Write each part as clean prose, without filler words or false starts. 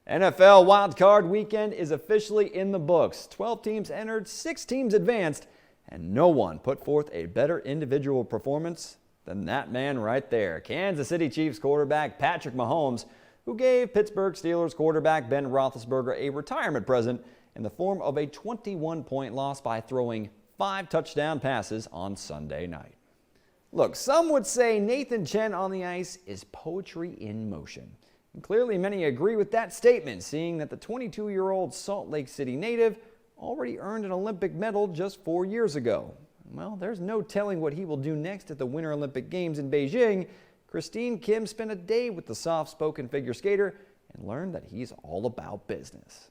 NFL wildcard weekend is officially in the books. 12 teams entered, 6 teams advanced, and no one put forth a better individual performance than that man right there. Kansas City Chiefs quarterback Patrick Mahomes, who gave Pittsburgh Steelers quarterback Ben Roethlisberger a retirement present in the form of a 21-point loss by throwing 5 touchdown passes on Sunday night. Look, some would say Nathan Chen on the ice is poetry in motion. And clearly many agree with that statement, seeing that the 22-year-old Salt Lake City native already earned an Olympic medal just 4 years ago. Well, there's no telling what he will do next at the Winter Olympic Games in Beijing. Christine Kim spent a day with the soft-spoken figure skater and learned that he's all about business.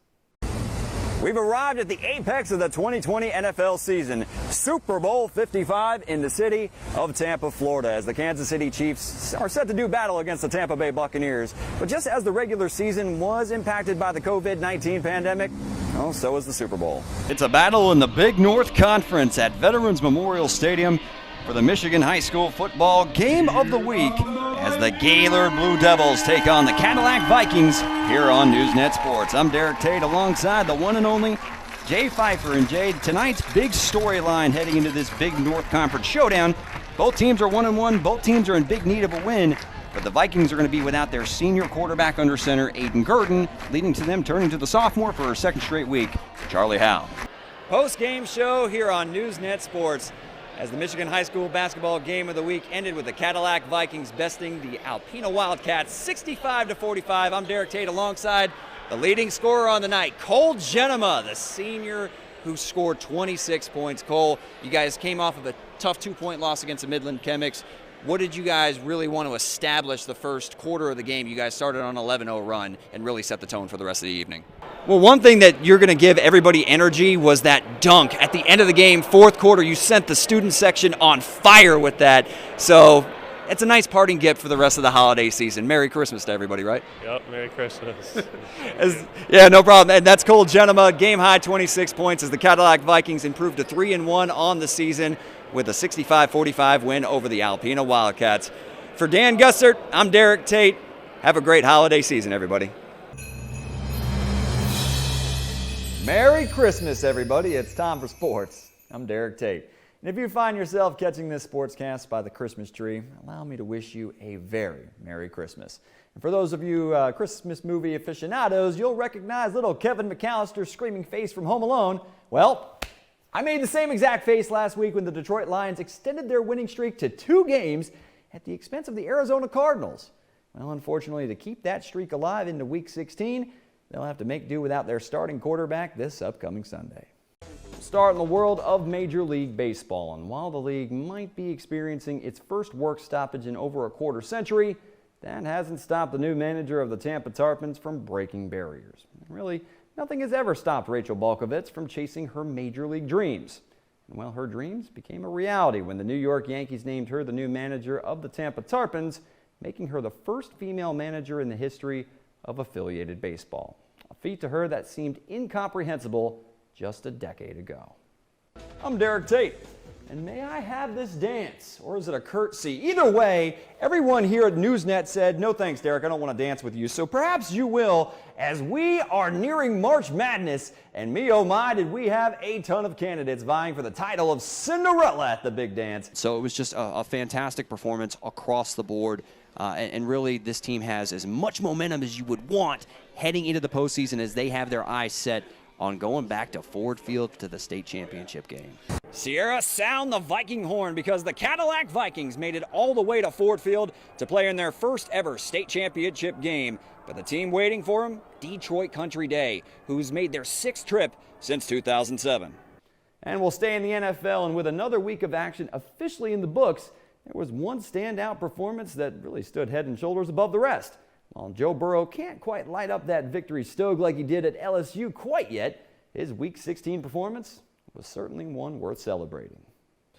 We've arrived at the apex of the 2020 NFL season, Super Bowl 55 in the city of Tampa, Florida, as the Kansas City Chiefs are set to do battle against the Tampa Bay Buccaneers. But just as the regular season was impacted by the COVID-19 pandemic, well, so is the Super Bowl. It's a battle in the Big North Conference at Veterans Memorial Stadium for the Michigan High School Football Game of the Week as the Gaylord Blue Devils take on the Cadillac Vikings here on NewsNet Sports. I'm Derek Tate alongside the one and only Jay Pfeiffer. And Jay, tonight's big storyline heading into this Big North Conference showdown. Both teams are 1-1. Both teams are in big need of a win. But the Vikings are going to be without their senior quarterback under center, Aiden Gurdon, leading to them turning to the sophomore for her second straight week, Charlie Howe. Post-game show here on NewsNet Sports, as the Michigan High School Basketball Game of the Week ended with the Cadillac Vikings besting the Alpena Wildcats 65-45. I'm Derek Tate alongside the leading scorer on the night, Cole Genema, the senior who scored 26 points. Cole, you guys came off of a tough 2-point loss against the Midland Chemics. What did you guys really want to establish the first quarter of the game? You guys started on an 11-0 run and really set the tone for the rest of the evening. Well, one thing that you're going to give everybody energy was that dunk at the end of the game, fourth quarter. You sent the student section on fire with that. So it's a nice parting gift for the rest of the holiday season. Merry Christmas to everybody, right? Yep, Merry Christmas. Yeah, no problem. And that's Cole Genema, game high 26 points as the Cadillac Vikings improved to 3-1 on the season with a 65-45 win over the Alpena Wildcats. For Dan Gussert, I'm Derek Tate. Have a great holiday season, everybody. Merry Christmas, everybody. It's time for sports. I'm Derek Tate. And if you find yourself catching this sportscast by the Christmas tree, allow me to wish you a very Merry Christmas. And for those of you Christmas movie aficionados, you'll recognize little Kevin McAllister's screaming face from Home Alone. Well, I made the same exact face last week when the Detroit Lions extended their winning streak to 2 games at the expense of the Arizona Cardinals. Well, unfortunately, to keep that streak alive into Week 16, they'll have to make do without their starting quarterback this upcoming Sunday. We'll start in the world of Major League Baseball, and while the league might be experiencing its first work stoppage in over a quarter century, that hasn't stopped the new manager of the Tampa Tarpons from breaking barriers. Really, nothing has ever stopped Rachel Balkovec from chasing her Major League dreams. And well, her dreams became a reality when the New York Yankees named her the new manager of the Tampa Tarpons, making her the first female manager in the history of affiliated baseball. A feat to her that seemed incomprehensible just a decade ago. I'm Derek Tate, and may I have this dance, or is it a curtsy? Either way, everyone here at NewsNet said, no thanks, Derek, I don't want to dance with you. So perhaps you will, as we are nearing March Madness, and me oh my, did we have a ton of candidates vying for the title of Cinderella at the big dance. So it was just a fantastic performance across the board. And really, this team has as much momentum as you would want heading into the postseason as they have their eyes set on going back to Ford Field to the state championship game. Sierra, sound the Viking horn, because the Cadillac Vikings made it all the way to Ford Field to play in their first ever state championship game. But the team waiting for them, Detroit Country Day, who's made their 6th trip since 2007. And we'll stay in the NFL, and with another week of action officially in the books, there was one standout performance that really stood head and shoulders above the rest. While Joe Burrow can't quite light up that victory stove like he did at LSU quite yet, his Week 16 performance was certainly one worth celebrating.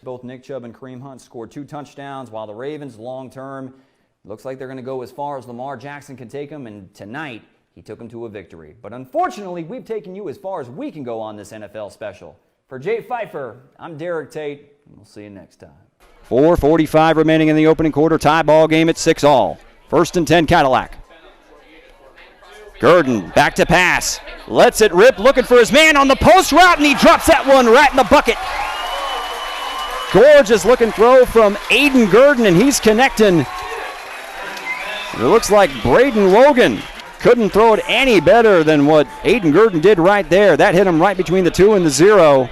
Both Nick Chubb and Kareem Hunt scored 2 touchdowns, while the Ravens long-term looks like they're going to go as far as Lamar Jackson can take them, and tonight he took them to a victory. But unfortunately, we've taken you as far as we can go on this NFL special. For Jay Pfeiffer, I'm Derek Tate, and we'll see you next time. 4:45 remaining in the opening quarter. Tie ball game at 6-all. 1st and 10 Cadillac. Gurdon back to pass. Lets it rip, looking for his man on the post route, and he drops that one right in the bucket. Gorgeous looking throw from Aiden Gurdon, and he's connecting. It looks like Braden Logan couldn't throw it any better than what Aiden Gurdon did right there. That hit him right between the 2 and the 0.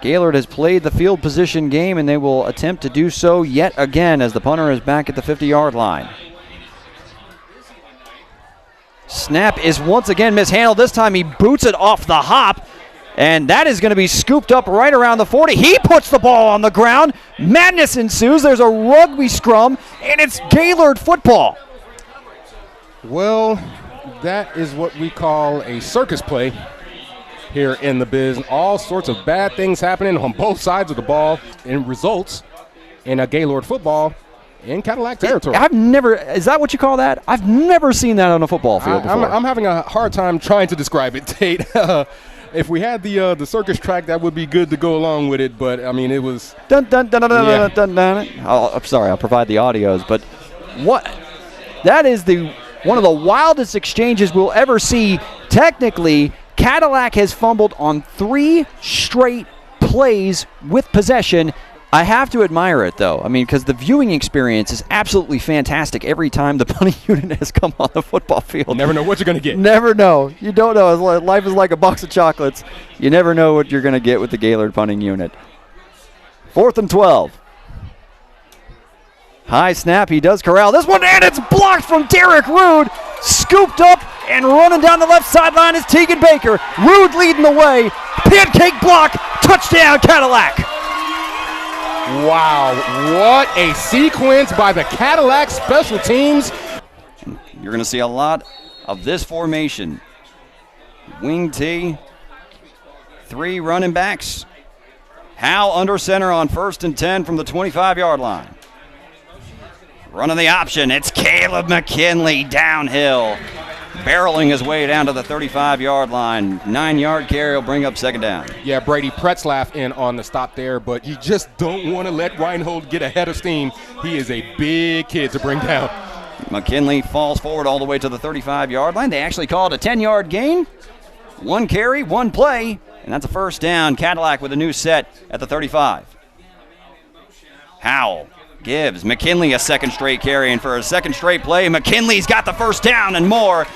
Gaylord has played the field position game, and they will attempt to do so yet again as the punter is back at the 50-yard line. Snap is once again mishandled. This time he boots it off the hop, and that is going to be scooped up right around the 40. He puts the ball on the ground. Madness ensues. There's a rugby scrum, and it's Gaylord football. Well, that is what we call a circus play here in the biz. All sorts of bad things happening on both sides of the ball, and results in a Gaylord football in Cadillac territory. Is that what you call that? I've never seen that on a football field before. I'm having a hard time trying to describe it, Tate. If we had the circus track, that would be good to go along with it, but I mean, it was dun dun dun dun dun dun dun. I'm sorry, I'll provide the audios, but that is one of the wildest exchanges we'll ever see. Technically, Cadillac has fumbled on 3 straight plays with possession. I have to admire it, though. I mean, because the viewing experience is absolutely fantastic every time the punting unit has come on the football field. You never know what you're going to get. Never know. You don't know. Life is like a box of chocolates. You never know what you're going to get with the Gaylord punting unit. 4th and 12. High snap. He does corral this one, and it's blocked from Derek Rude. Scooped up and running down the left sideline is Tegan Baker. Rude leading the way. Pancake block. Touchdown, Cadillac. Wow, what a sequence by the Cadillac special teams. You're going to see a lot of this formation. Wing T, 3 running backs. Hal under center on 1st and 10 from the 25-yard line. Running the option, it's Caleb McKinley downhill. Barreling his way down to the 35-yard line. 9-yard carry will bring up 2nd down. Yeah, Brady Pretzlaff in on the stop there, but you just don't want to let Reinhold get ahead of steam. He is a big kid to bring down. McKinley falls forward all the way to the 35-yard line. They actually called a 10-yard gain. 1 carry, 1 play, and that's a 1st down. Cadillac with a new set at the 35. Howell gives McKinley a 2nd straight carry, and for a 2nd straight play, McKinley's got the 1st down and more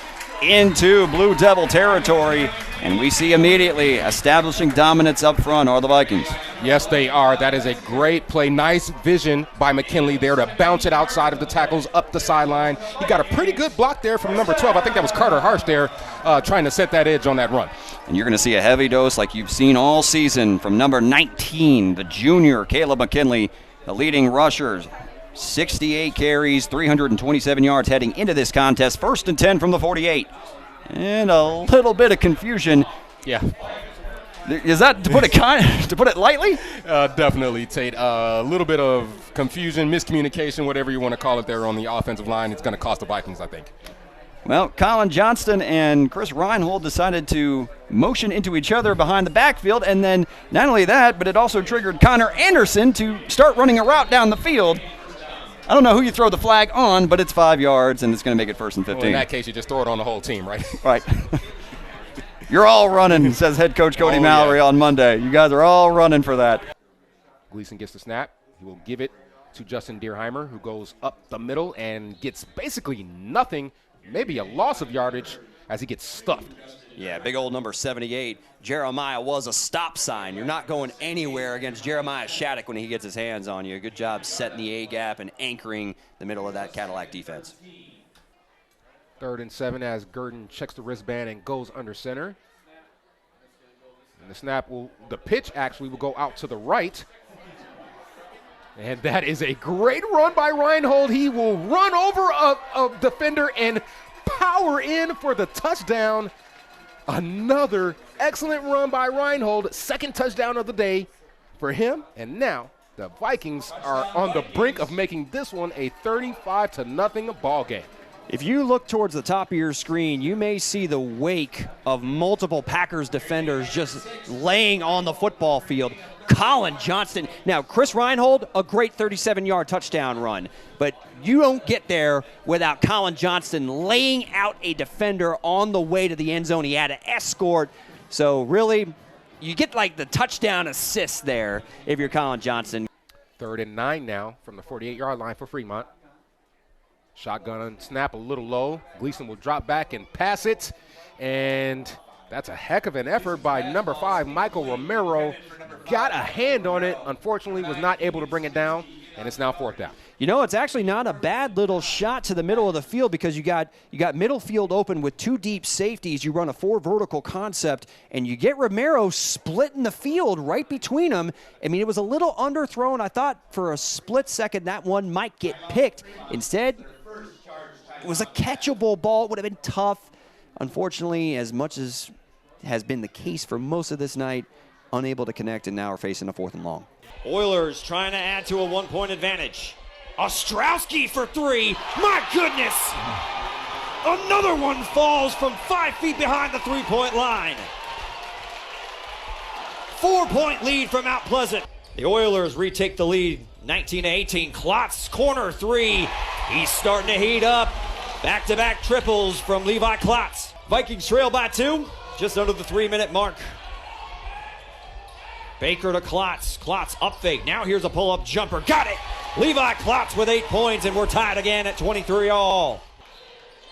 into Blue Devil territory, and we see immediately establishing dominance up front are the Vikings. Yes, they are. That is a great play. Nice vision by McKinley there to bounce it outside of the tackles up the sideline. He got a pretty good block there from number 12. I think that was Carter Harsh there trying to set that edge on that run. And you're going to see a heavy dose like you've seen all season from number 19, the junior Caleb McKinley, the leading rusher. 68 carries, 327 yards heading into this contest. 1st and 10 from the 48. And a little bit of confusion. Yeah. Is that to put it lightly? Definitely, Tate. A little bit of confusion, miscommunication, whatever you want to call it there on the offensive line. It's going to cost the Vikings, I think. Well, Colin Johnston and Chris Reinhold decided to motion into each other behind the backfield, and then not only that, but it also triggered Connor Anderson to start running a route down the field. I don't know who you throw the flag on, but it's 5 yards, and it's going to make it 1st and 15. Well, in that case, you just throw it on the whole team, right? Right. You're all running, says head coach Cody Mallory on Monday. You guys are all running for that. Gleason gets the snap. He will give it to Justin Deerheimer, who goes up the middle and gets basically nothing, maybe a loss of yardage as he gets stuffed. Yeah, big old number 78. Jeremiah was a stop sign. You're not going anywhere against Jeremiah Shattuck when he gets his hands on you. Good job setting the A-gap and anchoring the middle of that Cadillac defense. 3rd and 7 as Gurdon checks the wristband and goes under center. And the pitch actually will go out to the right. And that is a great run by Reinhold. He will run over a defender and power in for the touchdown. Another excellent run by Reinhold. 2nd touchdown of the day for him. And now the Vikings are on the brink of making this one a 35-0 ball game. If you look towards the top of your screen, you may see the wake of multiple Packers defenders just laying on the football field. Colin Johnston, Now, Chris Reinhold, a great 37-yard touchdown run, but you don't get there without Colin Johnston laying out a defender on the way to the end zone. He had to escort. So really, you get like the touchdown assist there if you're Colin Johnston. 3rd and 9 now from the 48-yard line for Fremont. Shotgun snap a little low. Gleason will drop back and pass it. And that's a heck of an effort by number 5, Michael Romero. Got a hand on it. Unfortunately, was not able to bring it down. And it's now 4th down. You know, it's actually not a bad little shot to the middle of the field because you got middle field open with 2 deep safeties. You run a 4 vertical concept, and you get Romero splitting the field right between them. I mean, it was a little underthrown. I thought for a split second that one might get picked. Instead, it was a catchable ball. It would have been tough. Unfortunately, as much as has been the case for most of this night, unable to connect, and now we're facing a 4th and long. Oilers trying to add to a 1-point advantage. Ostrowski for 3. My goodness! Another one falls from 5 feet behind the 3-point line. 4-point lead from Mount Pleasant. The Oilers retake the lead, 19-18. Klotz, corner 3. He's starting to heat up. Back-to-back triples from Levi Klotz. Vikings trail by 2, just under the 3-minute mark. Baker to Klotz. Klotz up fake. Now here's a pull-up jumper. Got it! Levi Klotz with 8 points, and we're tied again at 23 all.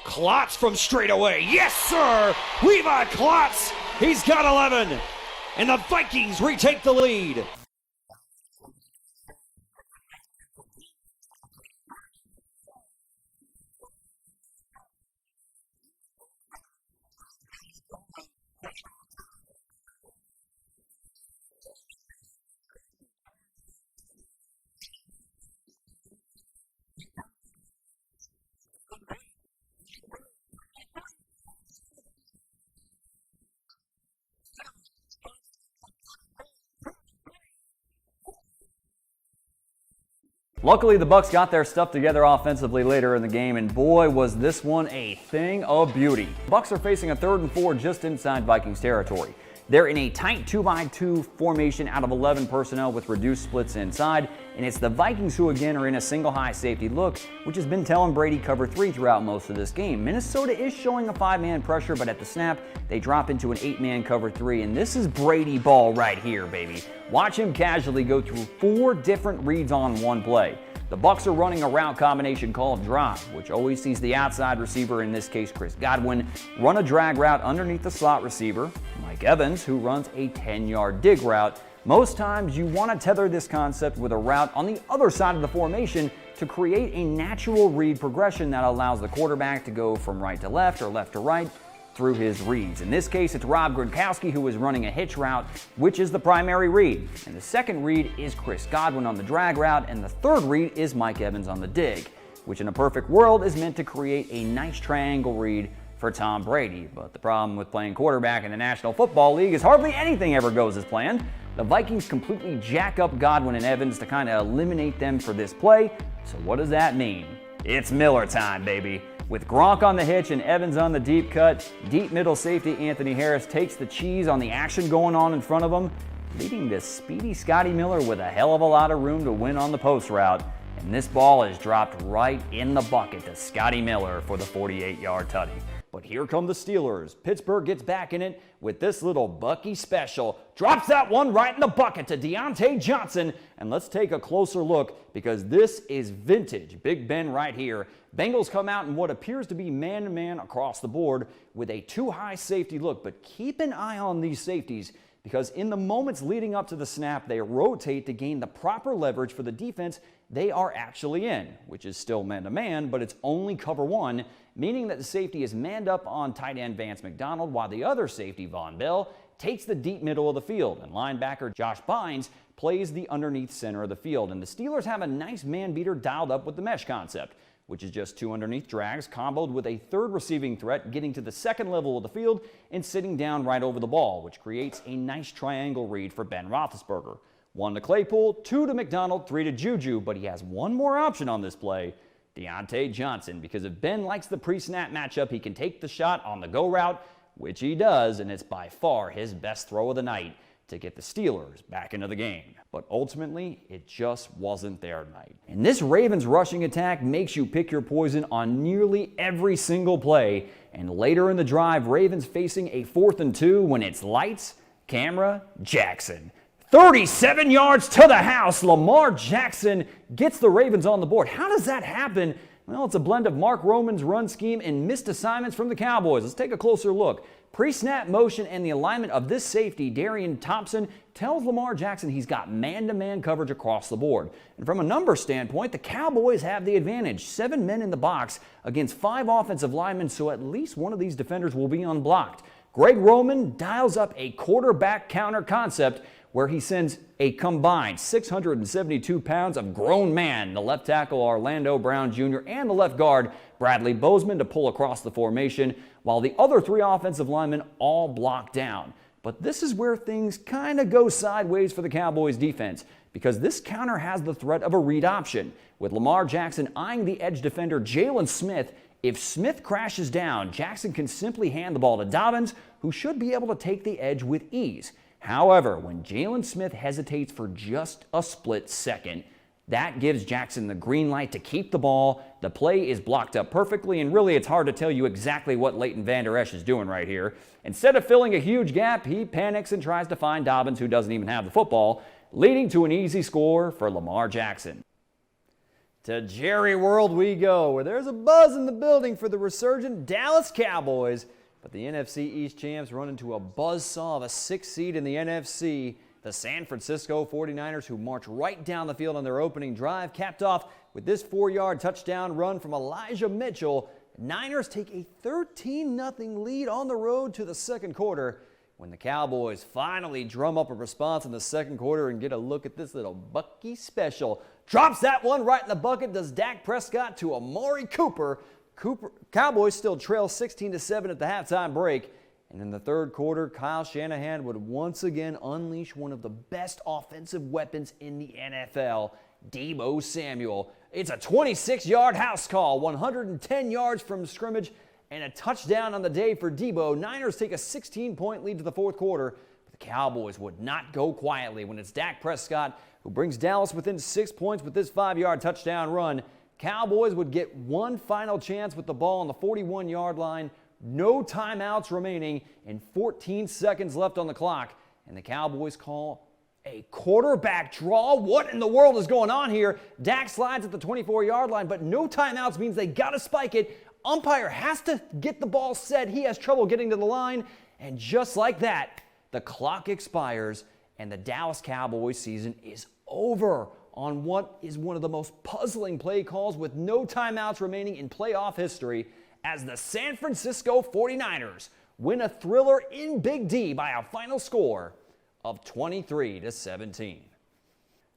Klotz from straight away. Yes, sir! Levi Klotz, he's got 11. And the Vikings retake the lead. Luckily, the Bucs got their stuff together offensively later in the game, and boy, was this one a thing of beauty. The Bucs are facing a 3rd and 4 just inside Vikings territory. They're in a tight 2-by-2 formation out of 11 personnel with reduced splits inside, and it's the Vikings who again are in a single high safety look, which has been telling Brady cover 3 throughout most of this game. Minnesota is showing a 5-man pressure, but at the snap, they drop into an 8-man cover 3, and this is Brady ball right here, baby. Watch him casually go through 4 different reads on one play. The Bucs are running a route combination called drive, which always sees the outside receiver, in this case Chris Godwin, run a drag route underneath the slot receiver, Mike Evans, who runs a 10-yard dig route. Most times you want to tether this concept with a route on the other side of the formation to create a natural read progression that allows the quarterback to go from right to left or left to right through his reads. In this case, it's Rob Gronkowski who is running a hitch route, which is the primary read. And the second read is Chris Godwin on the drag route, and the third read is Mike Evans on the dig, which in a perfect world is meant to create a nice triangle read for Tom Brady. But the problem with playing quarterback in the National Football League is hardly anything ever goes as planned. The Vikings completely jack up Godwin and Evans to kind of eliminate them for this play. So what does that mean? It's Miller time, baby. With Gronk on the hitch and Evans on the deep cut, deep middle safety Anthony Harris takes the cheese on the action going on in front of him, leaving this speedy Scotty Miller with a hell of a lot of room to win on the post route. And this ball is dropped right in the bucket to Scotty Miller for the 48-yard tutty. But here come the Steelers. Pittsburgh gets back in it with this little Bucky special. Drops that one right in the bucket to Deontay Johnson. And let's take a closer look because this is vintage Big Ben right here. Bengals come out in what appears to be man-to-man across the board with a too-high safety look. But keep an eye on these safeties because in the moments leading up to the snap, they rotate to gain the proper leverage for the defense they are actually in, which is still man-to-man, but it's only cover one, meaning that the safety is manned up on tight end Vance McDonald, while the other safety, Von Bell, takes the deep middle of the field, and linebacker Josh Bynes plays the underneath center of the field. And the Steelers have a nice man beater dialed up with the mesh concept, which is just two underneath drags comboed with a third receiving threat getting to the second level of the field and sitting down right over the ball, which creates a nice triangle read for Ben Roethlisberger. 1 to Claypool, 2 to McDonald, 3 to Juju, but he has one more option on this play, Deontay Johnson, because if Ben likes the pre-snap matchup, he can take the shot on the go route, which he does, and it's by far his best throw of the night. to get the Steelers back into the game. But ultimately, it just wasn't their night. And this Ravens rushing attack makes you pick your poison on nearly every single play. And later in the drive, Ravens facing a 4th and 2 when it's lights, camera, Jackson. 37 yards to the house. Lamar Jackson gets the Ravens on the board. How does that happen? Well, it's a blend of Mark Roman's run scheme and missed assignments from the Cowboys. Let's take a closer look. Pre-snap motion and the alignment of this safety, Darian Thompson, tells Lamar Jackson he's got man-to-man coverage across the board. And from a numbers standpoint, the Cowboys have the advantage. 7 men in the box against 5 offensive linemen, so at least one of these defenders will be unblocked. Greg Roman dials up a quarterback counter concept where he sends a combined 672 pounds of grown man, the left tackle Orlando Brown Jr. and the left guard Bradley Bozeman, to pull across the formation, while the other 3 offensive linemen all block down. But this is where things kind of go sideways for the Cowboys defense, because this counter has the threat of a read option, with Lamar Jackson eyeing the edge defender Jalen Smith. If Smith crashes down, Jackson can simply hand the ball to Dobbins, who should be able to take the edge with ease. However, when Jalen Smith hesitates for just a split second, that gives Jackson the green light to keep the ball. The play is blocked up perfectly, and really it's hard to tell you exactly what Leighton Vander Esch is doing right here. Instead of filling a huge gap, he panics and tries to find Dobbins, who doesn't even have the football, leading to an easy score for Lamar Jackson. To Jerry World we go, where there's a buzz in the building for the resurgent Dallas Cowboys. But the NFC East champs run into a buzzsaw of a 6th seed in the NFC. The San Francisco 49ers, who march right down the field on their opening drive, capped off with this 4-yard touchdown run from Elijah Mitchell. Niners take a 13-0 lead on the road to the second quarter, when the Cowboys finally drum up a response in the second quarter and get a look at this little Bucky special. Drops that one right in the bucket, does Dak Prescott to Amari Cooper. Cowboys still trail 16-7 at the halftime break. And in the third quarter, Kyle Shanahan would once again unleash one of the best offensive weapons in the NFL, Deebo Samuel. It's a 26-yard house call, 110 yards from scrimmage, and a touchdown on the day for Deebo. Niners take a 16-point lead to the fourth quarter, but the Cowboys would not go quietly when it's Dak Prescott who brings Dallas within 6 points with this 5-yard touchdown run. Cowboys would get one final chance with the ball on the 41-yard line. No timeouts remaining and 14 seconds left on the clock. And the Cowboys call a quarterback draw. What in the world is going on here? Dak slides at the 24-yard line, but no timeouts means they got to spike it. Umpire has to get the ball set. He has trouble getting to the line. And just like that, the clock expires and the Dallas Cowboys season is over on what is one of the most puzzling play calls with no timeouts remaining in playoff history, as the San Francisco 49ers win a thriller in Big D by a final score of 23-17.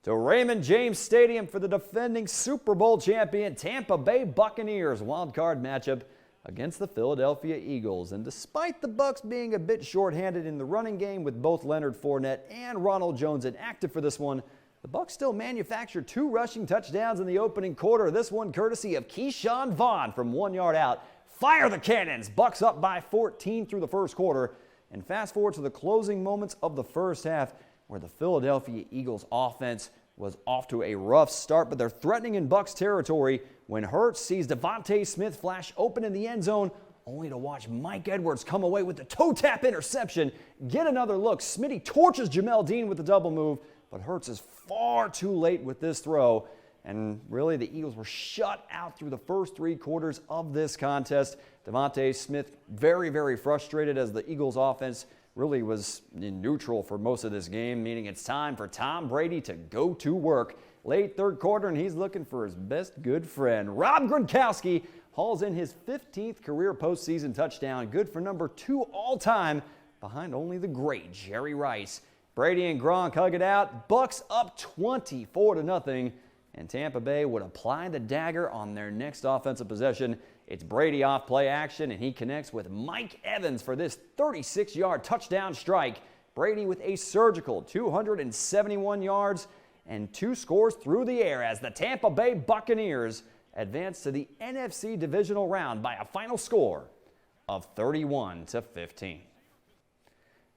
To Raymond James Stadium for the defending Super Bowl champion Tampa Bay Buccaneers wildcard matchup against the Philadelphia Eagles. And despite the Bucs being a bit shorthanded in the running game with both Leonard Fournette and Ronald Jones inactive for this one, the Bucs still manufactured 2 rushing touchdowns in the opening quarter. This one courtesy of Keyshawn Vaughn from 1 yard out. Fire the cannons! Bucs up by 14 through the first quarter. And fast forward to the closing moments of the first half, where the Philadelphia Eagles offense was off to a rough start, but they're threatening in Bucs territory when Hurts sees Devontae Smith flash open in the end zone, only to watch Mike Edwards come away with the toe tap interception. Get another look. Smitty torches Jamel Dean with the double move, but Hurts is far too late with this throw. And really, the Eagles were shut out through the first 3 quarters of this contest. Devontae Smith very, very frustrated as the Eagles offense really was in neutral for most of this game, meaning it's time for Tom Brady to go to work. Late third quarter, and he's looking for his best good friend. Rob Gronkowski hauls in his 15th career postseason touchdown, good for number 2 all-time, behind only the great Jerry Rice. Brady and Gronk hug it out. Bucs up 24-0, and Tampa Bay would apply the dagger on their next offensive possession. It's Brady off play action, and he connects with Mike Evans for this 36-yard touchdown strike. Brady with a surgical 271 yards and 2 scores through the air as the Tampa Bay Buccaneers advance to the NFC divisional round by a final score of 31-15.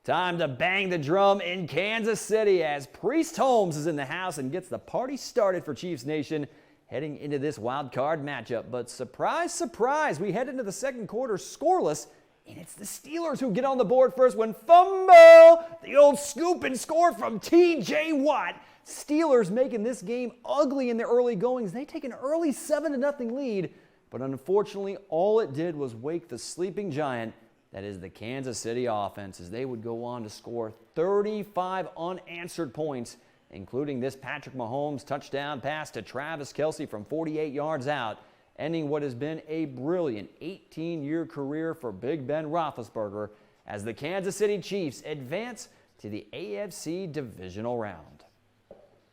Time to bang the drum in Kansas City as Priest Holmes is in the house and gets the party started for Chiefs Nation heading into this wild card matchup. But surprise, surprise, we head into the second quarter scoreless, and it's the Steelers who get on the board first when fumble, the old scoop and score from T.J. Watt. Steelers making this game ugly in the early goings. They take an early 7-0 lead, but unfortunately all it did was wake the sleeping giant that is the Kansas City offense, as they would go on to score 35 unanswered points, including this Patrick Mahomes touchdown pass to Travis Kelce from 48 yards out, ending what has been a brilliant 18-year career for Big Ben Roethlisberger as the Kansas City Chiefs advance to the AFC divisional round.